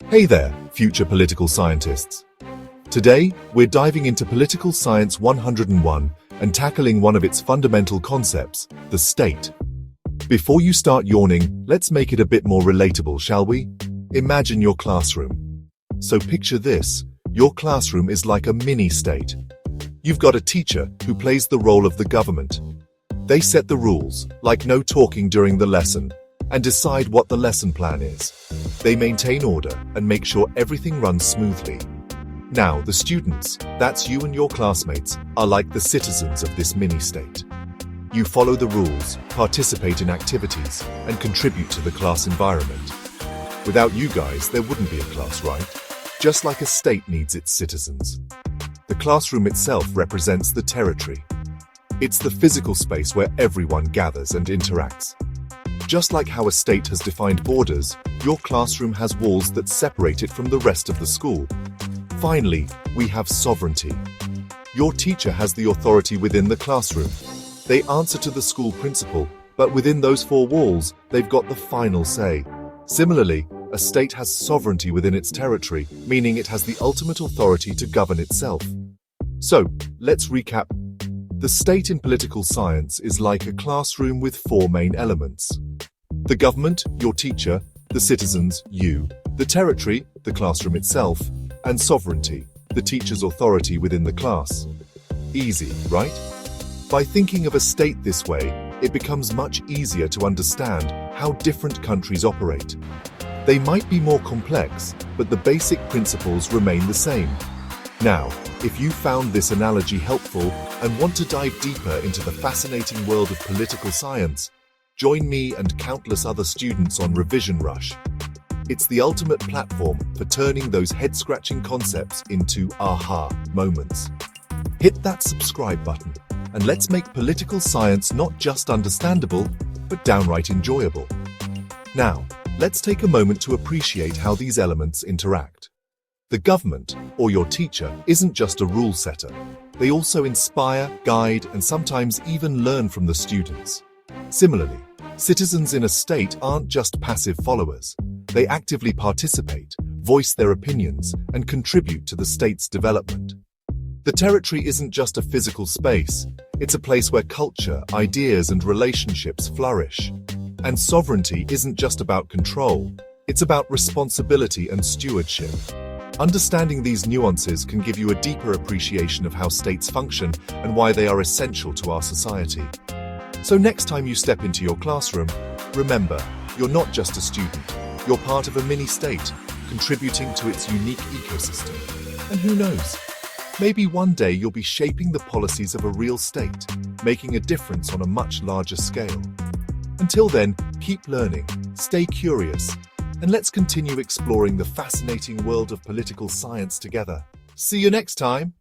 Hey there, future political scientists. Today, we're diving into Political Science 101 and tackling one of its fundamental concepts, the state. Before you start yawning, let's make it a bit more relatable, shall we? Imagine your classroom. So picture this, your classroom is like a mini-state. You've got a teacher who plays the role of the government. They set the rules, like no talking during the lesson, and decide what the lesson plan is. They maintain order and make sure everything runs smoothly. Now, the students, that's you and your classmates, are like the citizens of this mini-state. You follow the rules, participate in activities, and contribute to the class environment. Without you guys, there wouldn't be a class, right? Just like a state needs its citizens. The classroom itself represents the territory. It's the physical space where everyone gathers and interacts. Just like how a state has defined borders, your classroom has walls that separate it from the rest of the school. Finally, we have sovereignty. Your teacher has the authority within the classroom. They answer to the school principal, but within those four walls, they've got the final say. Similarly, a state has sovereignty within its territory, meaning it has the ultimate authority to govern itself. So, let's recap. The state in political science is like a classroom with four main elements. The government, your teacher, the citizens, you, the territory, the classroom itself, and sovereignty, the teacher's authority within the class. Easy, right? By thinking of a state this way, it becomes much easier to understand how different countries operate. They might be more complex, but the basic principles remain the same. Now, if you found this analogy helpful and want to dive deeper into the fascinating world of political science, join me and countless other students on Revision Rush. It's the ultimate platform for turning those head-scratching concepts into aha moments. Hit that subscribe button, and let's make political science not just understandable, but downright enjoyable. Now, let's take a moment to appreciate how these elements interact. The government, or your teacher, isn't just a rule setter. They also inspire, guide, and sometimes even learn from the students. Similarly, citizens in a state aren't just passive followers. They actively participate, voice their opinions, and contribute to the state's development. The territory isn't just a physical space. It's a place where culture, ideas, and relationships flourish. And sovereignty isn't just about control. It's about responsibility and stewardship. Understanding these nuances can give you a deeper appreciation of how states function and why they are essential to our society. So next time you step into your classroom, remember, you're not just a student. You're part of a mini-state, contributing to its unique ecosystem. And who knows? Maybe one day you'll be shaping the policies of a real state, making a difference on a much larger scale. Until then, keep learning, stay curious, and let's continue exploring the fascinating world of political science together. See you next time!